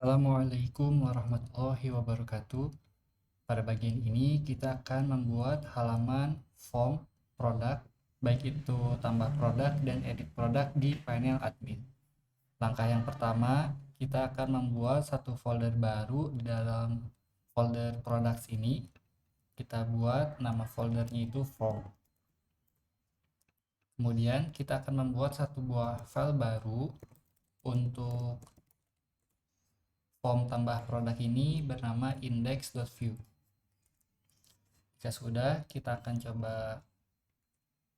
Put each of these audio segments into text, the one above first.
Assalamualaikum warahmatullahi wabarakatuh. Pada bagian ini kita akan membuat halaman form produk, baik itu tambah produk dan edit produk di panel admin. Langkah yang pertama, kita akan membuat satu folder baru di dalam folder products ini. Kita buat nama foldernya itu form. Kemudian kita akan membuat satu buah file baru untuk form tambah produk ini bernama index.view. Jika sudah, kita akan coba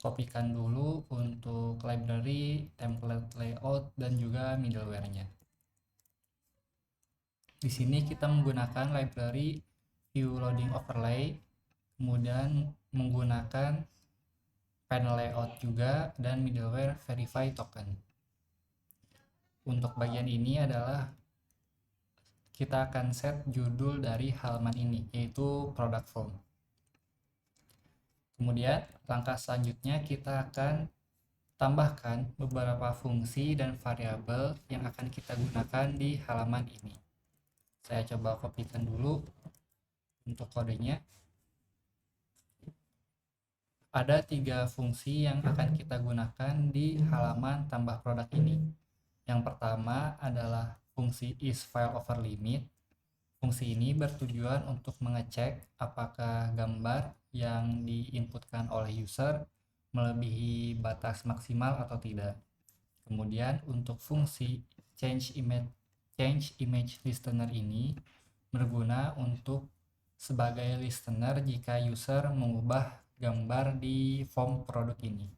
kopikan dulu untuk library, template layout, dan juga middleware-nya. Di sini kita menggunakan library view loading overlay, kemudian menggunakan panel layout juga, dan middleware verify token. Untuk bagian ini adalah kita akan set judul dari halaman ini, yaitu product form. Kemudian langkah selanjutnya kita akan tambahkan beberapa fungsi dan variabel yang akan kita gunakan di halaman ini. Saya coba kopikan dulu untuk kodenya. Ada 3 fungsi yang akan kita gunakan di halaman tambah produk ini. Yang pertama adalah fungsi isFileOverLimit. Fungsi ini bertujuan untuk mengecek apakah gambar yang diinputkan oleh user melebihi batas maksimal atau tidak. Kemudian untuk fungsi change image listener ini berguna untuk sebagai listener jika user mengubah gambar di form produk ini.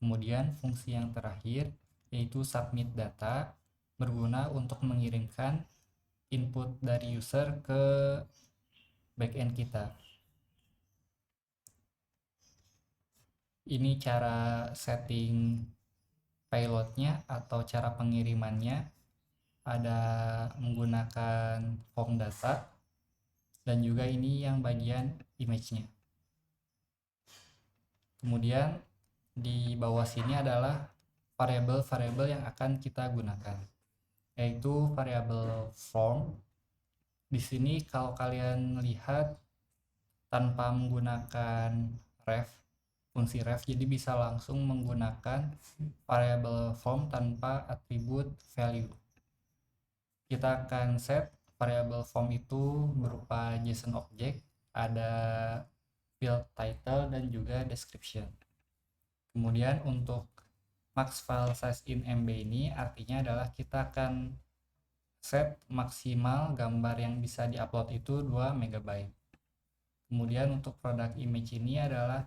Kemudian fungsi yang terakhir yaitu submit data berguna untuk mengirimkan input dari user ke backend kita. Ini cara setting payloadnya atau cara pengirimannya. Ada menggunakan form data dan juga ini yang bagian image-nya. Kemudian di bawah sini adalah variabel-variabel yang akan kita gunakan, yaitu variabel form. Di sini kalau kalian lihat tanpa menggunakan ref, fungsi ref, jadi bisa langsung menggunakan variabel form tanpa atribut value. Kita akan set variabel form itu berupa JSON object, ada field title dan juga description. Kemudian untuk max file size in MB ini artinya adalah kita akan set maksimal gambar yang bisa diupload itu 2 MB. Kemudian untuk produk image ini adalah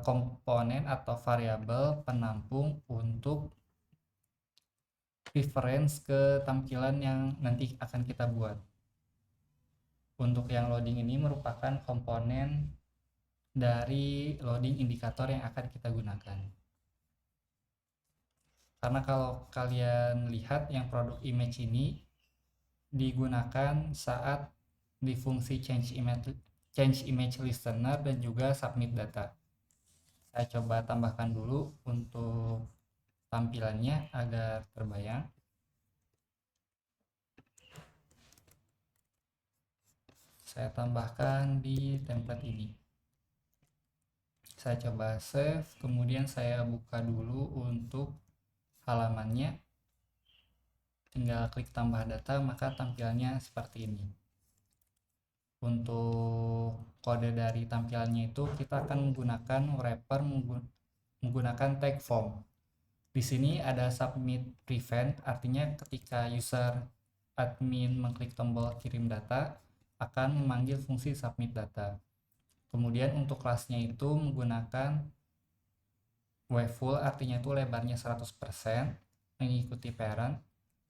komponen atau variabel penampung untuk reference ke tampilan yang nanti akan kita buat. Untuk yang loading ini merupakan komponen dari loading indikator yang akan kita gunakan. Karena kalau kalian lihat yang produk image ini digunakan saat di fungsi change image listener dan juga submit data. Saya coba tambahkan dulu untuk tampilannya agar terbayang. Saya tambahkan di template ini. Saya coba save, kemudian saya buka dulu untuk halamannya. Tinggal klik tambah data, maka tampilannya seperti ini. Untuk kode dari tampilannya itu kita akan menggunakan wrapper menggunakan tag form. Di sini ada submit prevent, artinya ketika user admin mengklik tombol kirim data akan memanggil fungsi submit data. Kemudian untuk kelasnya itu menggunakan wfull, artinya itu lebarnya 100% mengikuti parent.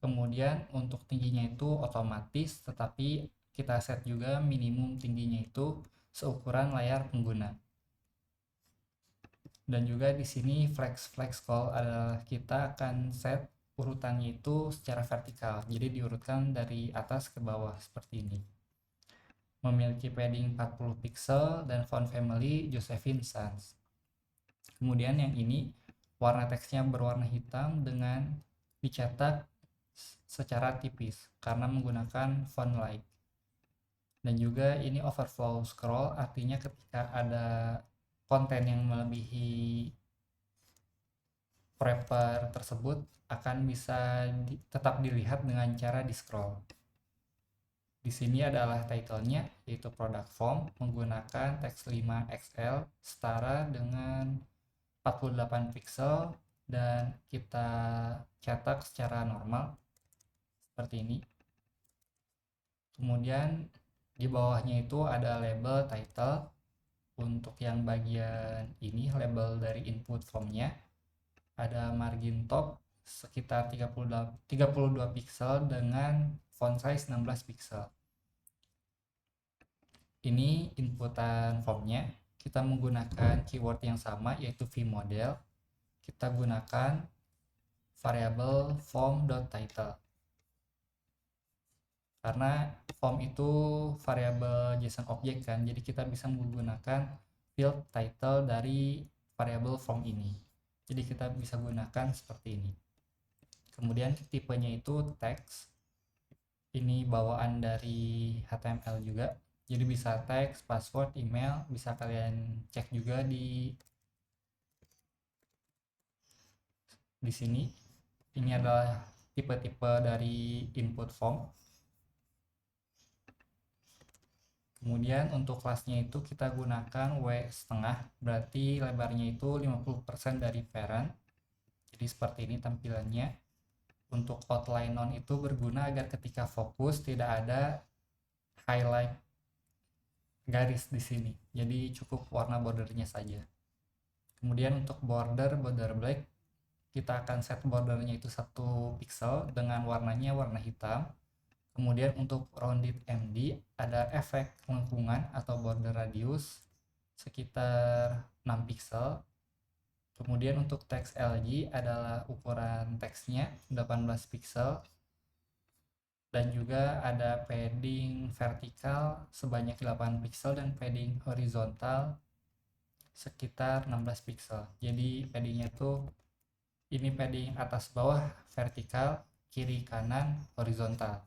Kemudian untuk tingginya itu otomatis, tetapi kita set juga minimum tingginya itu seukuran layar pengguna. Dan juga di sini flex call adalah kita akan set urutannya itu secara vertikal, jadi diurutkan dari atas ke bawah seperti ini. Memiliki padding 40 pixel dan font family Josephine Sans. Kemudian yang ini warna teksnya berwarna hitam dengan dicetak secara tipis karena menggunakan font light. Dan juga ini overflow scroll, artinya ketika ada konten yang melebihi wrapper tersebut akan bisa tetap dilihat dengan cara di scroll. Di sini adalah title-nya, yaitu product form menggunakan teks 5 XL setara dengan 48 pixel dan kita cetak secara normal seperti ini. Kemudian di bawahnya itu ada label title. Untuk yang bagian ini label dari input formnya ada margin top sekitar 32 pixel dengan font size 16 pixel. Ini inputan formnya, kita menggunakan keyword yang sama yaitu vModel. Kita gunakan variabel form.title karena form itu variabel JSON object kan, jadi kita bisa menggunakan field title dari variabel form ini. Jadi kita bisa gunakan seperti ini. Kemudian tipenya itu text. Ini bawaan dari HTML juga. Jadi bisa text, password, email, bisa kalian cek juga di sini. Ini adalah tipe-tipe dari input form. Kemudian untuk kelasnya itu kita gunakan W,5, berarti lebarnya itu 50% dari parent. Jadi seperti ini tampilannya. Untuk outline none itu berguna agar ketika fokus tidak ada highlight garis di sini. Jadi cukup warna bordernya saja. Kemudian untuk border black, kita akan set bordernya itu 1 pixel dengan warnanya warna hitam. Kemudian untuk rounded MD ada efek lengkungan atau border radius sekitar 6 pixel. Kemudian untuk teks LG adalah ukuran teksnya 18 pixel. Dan juga ada padding vertikal sebanyak 8 pixel dan padding horizontal sekitar 16 pixel. Jadi paddingnya tuh ini padding atas bawah vertikal, kiri kanan horizontal.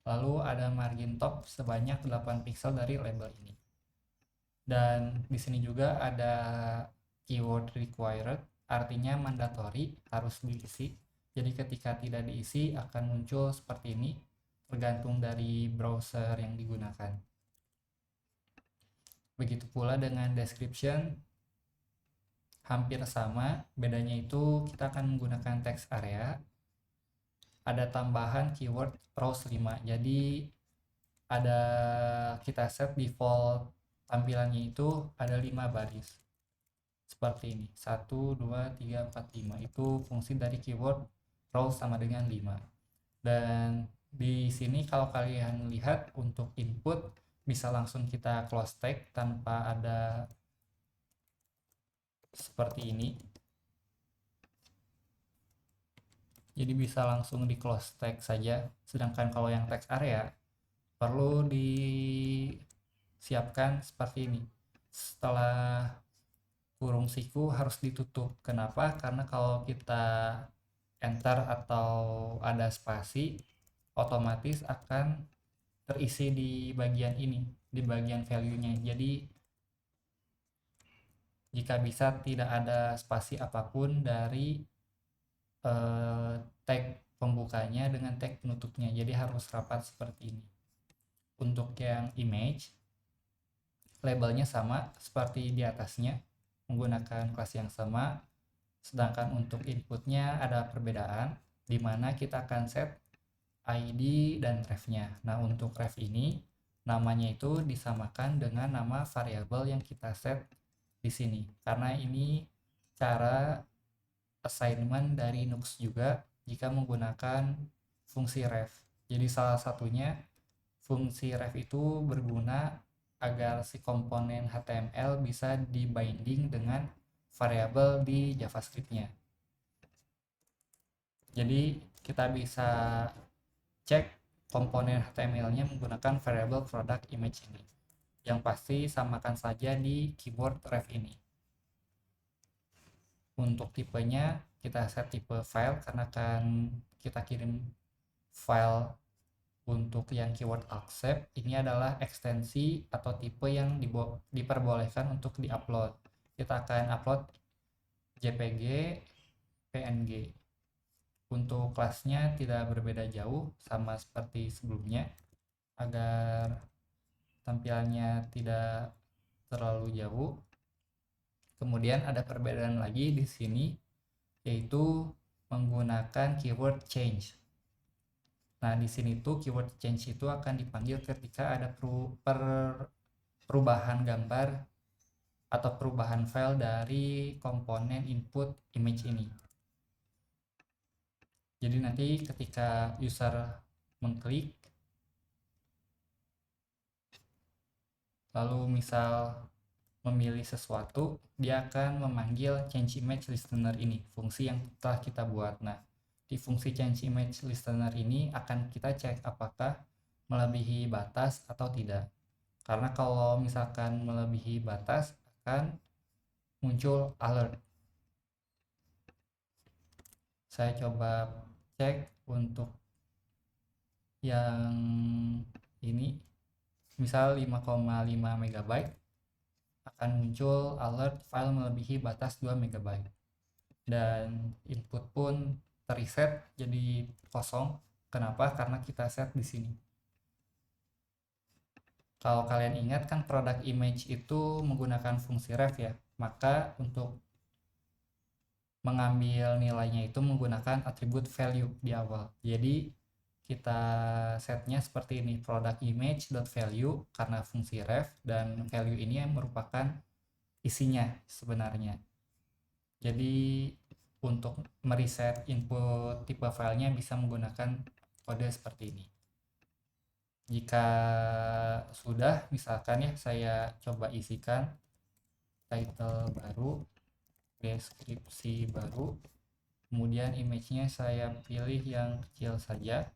Lalu ada margin top sebanyak 8 pixel dari label ini. Dan di sini juga ada keyword required, artinya mandatory, harus diisi. Jadi ketika tidak diisi akan muncul seperti ini, tergantung dari browser yang digunakan. Begitu pula dengan description, hampir sama, bedanya itu kita akan menggunakan text area. Ada tambahan keyword rows 5, jadi ada kita set default tampilannya itu ada 5 baris seperti ini, 1, 2, 3, 4, 5 itu fungsi dari keyword rows sama dengan 5. Dan di sini kalau kalian lihat untuk input bisa langsung kita close tag tanpa ada seperti ini. Jadi bisa langsung di close tag saja. Sedangkan kalau yang text area perlu disiapkan seperti ini. Setelah kurung siku harus ditutup. Kenapa? Karena kalau kita enter atau ada spasi, otomatis akan terisi di bagian ini, di bagian value-nya. Jadi jika bisa tidak ada spasi apapun dari tag pembukanya dengan tag penutupnya, jadi harus rapat seperti ini. Untuk yang image labelnya sama seperti di atasnya, menggunakan kelas yang sama, sedangkan untuk inputnya ada perbedaan di mana kita akan set ID dan ref-nya. Nah untuk ref ini namanya itu disamakan dengan nama variabel yang kita set di sini, karena ini cara assignment dari Nux juga jika menggunakan fungsi ref. Jadi salah satunya fungsi ref itu berguna agar si komponen HTML bisa dibinding dengan variabel di JavaScript-nya. Jadi kita bisa cek komponen HTML-nya menggunakan variabel product image ini. Yang pasti samakan saja di keyword ref ini. Untuk tipenya kita set tipe file karena kan kita kirim file untuk yang keyword accept. Ini adalah ekstensi atau tipe yang diperbolehkan untuk diupload. Kita akan upload JPG, PNG. Untuk kelasnya tidak berbeda jauh, sama seperti sebelumnya, agar tampilannya tidak terlalu jauh. Kemudian ada perbedaan lagi di sini, yaitu menggunakan keyword change. Nah, di sini tuh keyword change itu akan dipanggil ketika ada perubahan gambar atau perubahan file dari komponen input image ini. Jadi nanti ketika user mengklik, lalu misal memilih sesuatu, dia akan memanggil change image listener ini, fungsi yang telah kita buat. Nah, di fungsi change image listener ini akan kita cek apakah melebihi batas atau tidak. Karena kalau misalkan melebihi batas akan muncul alert. Saya coba cek untuk yang ini, misal 5,5 MB, akan muncul alert file melebihi batas 2 MB. Dan input pun terreset jadi kosong. Kenapa? Karena kita set di sini. Kalau kalian ingat kan product image itu menggunakan fungsi ref ya. Maka untuk mengambil nilainya itu menggunakan atribut value di awal. Jadi kita setnya seperti ini, product image.value karena fungsi ref, dan value ini yang merupakan isinya sebenarnya. Jadi untuk mereset input tipe filenya bisa menggunakan kode seperti ini. Jika sudah, misalkan ya saya coba isikan title baru, deskripsi baru, kemudian image-nya saya pilih yang kecil saja.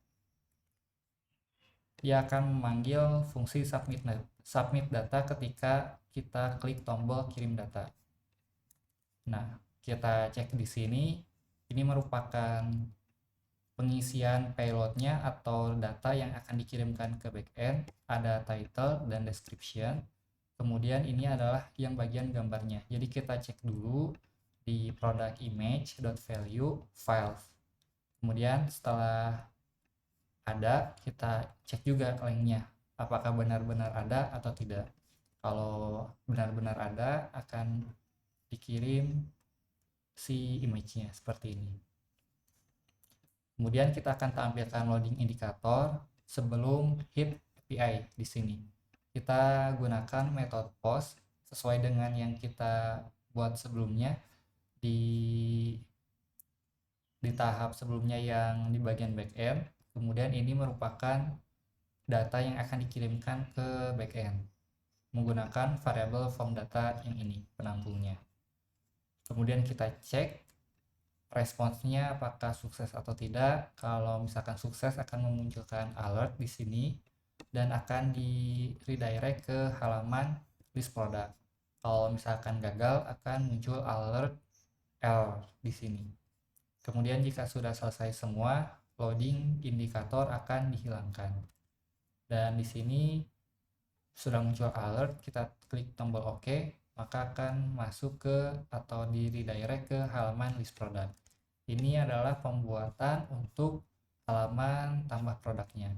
Dia akan memanggil fungsi submit data ketika kita klik tombol kirim data. Nah, kita cek di sini, ini merupakan pengisian payloadnya atau data yang akan dikirimkan ke backend. Ada title dan description. Kemudian ini adalah yang bagian gambarnya. Jadi kita cek dulu di product image.value files. Kemudian setelah ada, kita cek juga linknya apakah benar-benar ada atau tidak. Kalau benar-benar ada, akan dikirim si image-nya seperti ini. Kemudian kita akan tampilkan loading indikator sebelum hit API di sini. Kita gunakan metode post sesuai dengan yang kita buat sebelumnya di tahap sebelumnya yang di bagian backend. Kemudian ini merupakan data yang akan dikirimkan ke backend menggunakan variabel form data yang ini, penampungnya. Kemudian kita cek responsnya apakah sukses atau tidak. Kalau misalkan sukses akan memunculkan alert di sini dan akan di redirect ke halaman list product. Kalau misalkan gagal akan muncul alert error di sini. Kemudian jika sudah selesai semua, loading indikator akan dihilangkan. Dan di sini sudah muncul alert, kita klik tombol OK, maka akan masuk ke atau di redirect ke halaman list product. Ini adalah pembuatan untuk halaman tambah produknya.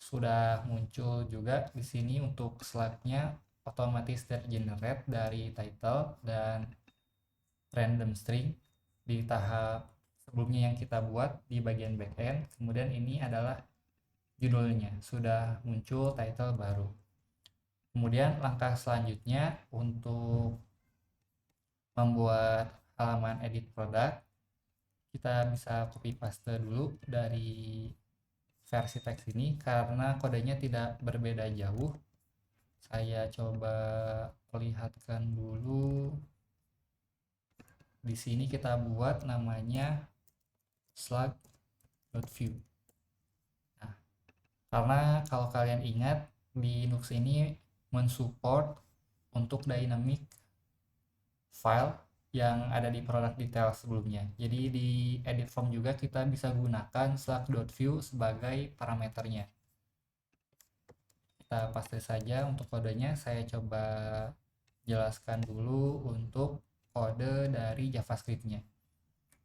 Sudah muncul juga di sini untuk slide-nya otomatis tergenerate dari title dan random string di tahap sebelumnya yang kita buat di bagian backend. Kemudian ini adalah judulnya, sudah muncul title baru. Kemudian langkah selanjutnya untuk membuat halaman edit product, kita bisa copy paste dulu dari versi teks ini karena kodenya tidak berbeda jauh. Saya coba perlihatkan dulu. Di sini kita buat namanya slug.view. Nah, karena kalau kalian ingat di Linux ini mensupport untuk dynamic file yang ada di product detail sebelumnya. Jadi di edit form juga kita bisa gunakan slug.view sebagai parameternya. Kita paste saja untuk kodenya. Saya coba jelaskan dulu untuk kode dari JavaScript-nya.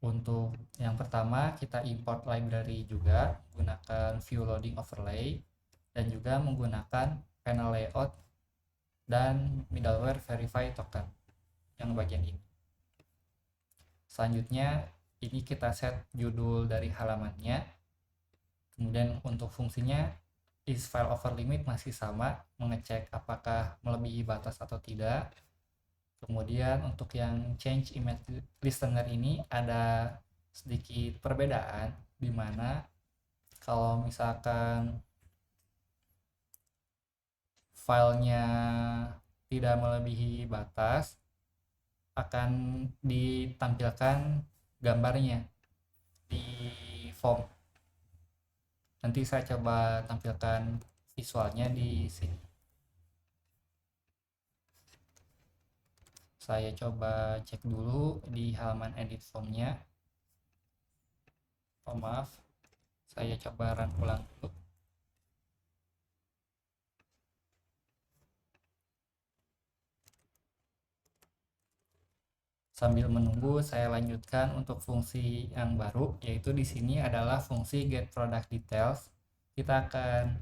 Untuk yang pertama, kita import library juga menggunakan view loading overlay dan juga menggunakan panel layout dan middleware verify token yang bagian ini. Selanjutnya, ini kita set judul dari halamannya. Kemudian untuk fungsinya, is file over limit masih sama, mengecek apakah melebihi batas atau tidak. Kemudian untuk yang change image listener ini ada sedikit perbedaan, di mana kalau misalkan filenya tidak melebihi batas, akan ditampilkan gambarnya di form. Nanti saya coba tampilkan visualnya di sini. Saya coba cek dulu di halaman edit formnya. Oh maaf, saya coba run ulang dulu. Sambil menunggu, saya lanjutkan untuk fungsi yang baru, yaitu di sini adalah fungsi get product details. Kita akan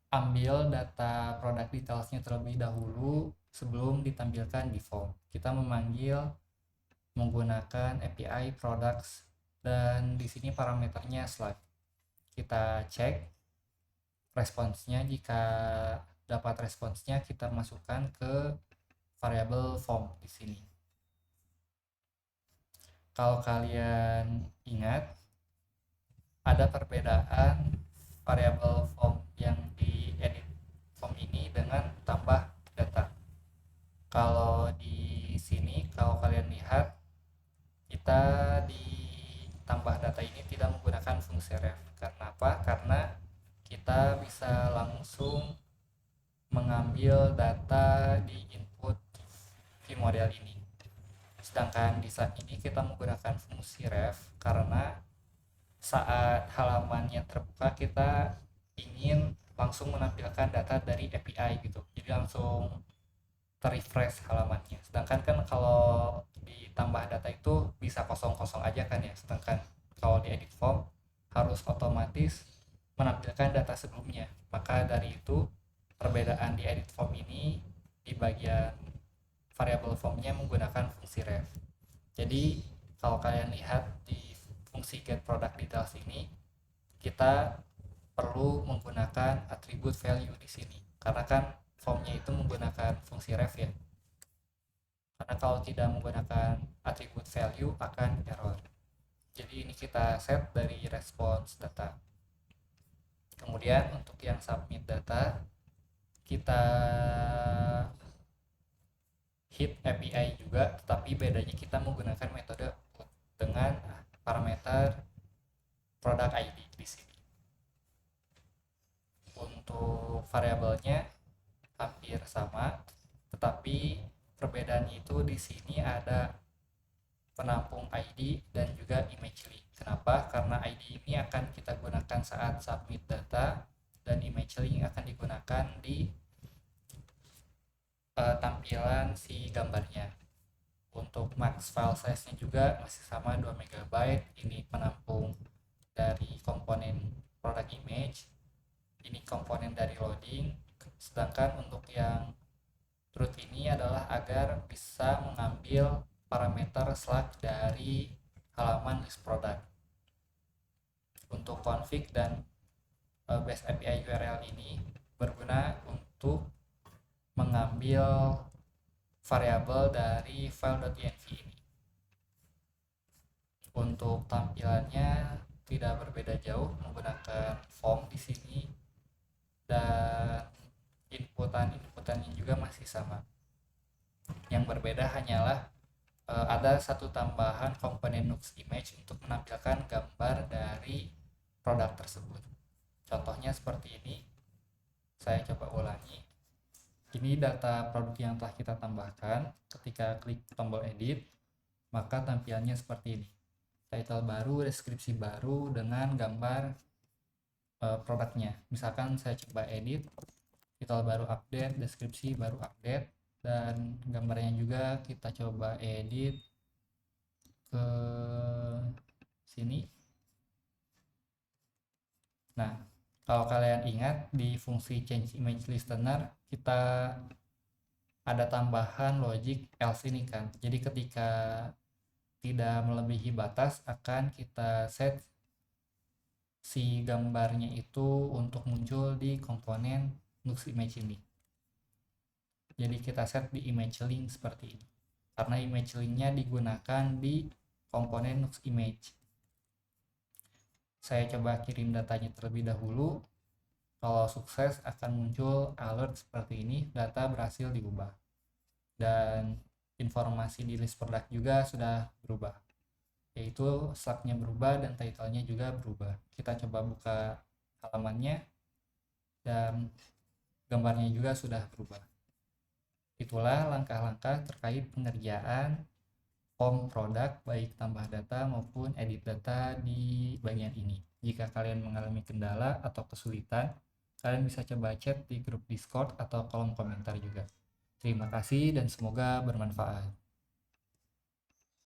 ambil data product detailsnya terlebih dahulu sebelum ditampilkan di form. Kita memanggil menggunakan API products dan di sini parameternya slug. Kita cek responsnya, jika dapat responsnya kita masukkan ke variabel form di sini. Kalau kalian ingat, ada perbedaan variabel form yang di edit form ini dengan tambah data. Kalau di sini, kalau kalian lihat, kita di tambah data ini tidak menggunakan fungsi ref. Karena apa? Karena kita bisa langsung mengambil data di input vModel ini. Sedangkan di saat ini kita menggunakan fungsi ref karena saat halamannya terbuka kita ingin langsung menampilkan data dari API gitu. Jadi langsung terrefresh halamannya. Sedangkan kan kalau ditambah data itu bisa kosong-kosong aja kan ya. Sedangkan kalau di edit form harus otomatis menampilkan data sebelumnya. Maka dari itu perbedaan di edit form ini di bagian variable formnya menggunakan fungsi ref. Jadi kalau kalian lihat di fungsi get product details ini, kita perlu menggunakan atribut value di sini karena kan formnya itu menggunakan fungsi ref ya. Karena kalau tidak menggunakan atribut value akan error. Jadi ini kita set dari response data. Kemudian untuk yang submit data, kita hit API juga, tetapi bedanya kita menggunakan metode dengan parameter product ID di sini. Untuk variabelnya hampir sama, tetapi perbedaannya itu di sini ada penampung ID dan juga image link. Kenapa? Karena ID ini akan kita gunakan saat submit data dan image link akan digunakan di tampilan si gambarnya. Untuk max file size-nya juga masih sama 2 MB. Ini penampung dari komponen product image, ini komponen dari loading. Sedangkan untuk yang root ini adalah agar bisa mengambil parameter slug dari halaman list product. Untuk config dan base API URL ini berguna untuk mengambil variabel dari file.env ini. Untuk tampilannya tidak berbeda jauh, menggunakan form di sini dan inputannya juga masih sama. Yang berbeda hanyalah ada satu tambahan komponen Nux image untuk menampilkan gambar dari produk tersebut. Contohnya seperti ini. Saya coba ulangi. Ini data produk yang telah kita tambahkan. Ketika klik tombol edit, maka tampilannya seperti ini. Title baru, deskripsi baru dengan gambar produknya. Misalkan saya coba edit, title baru update, deskripsi baru update, dan gambarnya juga kita coba edit ke sini. Nah, kalau kalian ingat di fungsi change image listener, kita ada tambahan logic else ini kan. Jadi ketika tidak melebihi batas akan kita set si gambarnya itu untuk muncul di komponen Nux image ini. Jadi kita set di image link seperti ini. Karena image linknya digunakan di komponen Nux image. Saya coba kirim datanya terlebih dahulu. Kalau sukses akan muncul alert seperti ini, data berhasil diubah. Dan informasi di list produk juga sudah berubah. Yaitu slugnya berubah dan title-nya juga berubah. Kita coba buka halamannya dan gambarnya juga sudah berubah. Itulah langkah-langkah terkait pengerjaan form produk baik tambah data maupun edit data di bagian ini. Jika kalian mengalami kendala atau kesulitan, kalian bisa coba chat di grup Discord atau kolom komentar juga. Terima kasih dan semoga bermanfaat.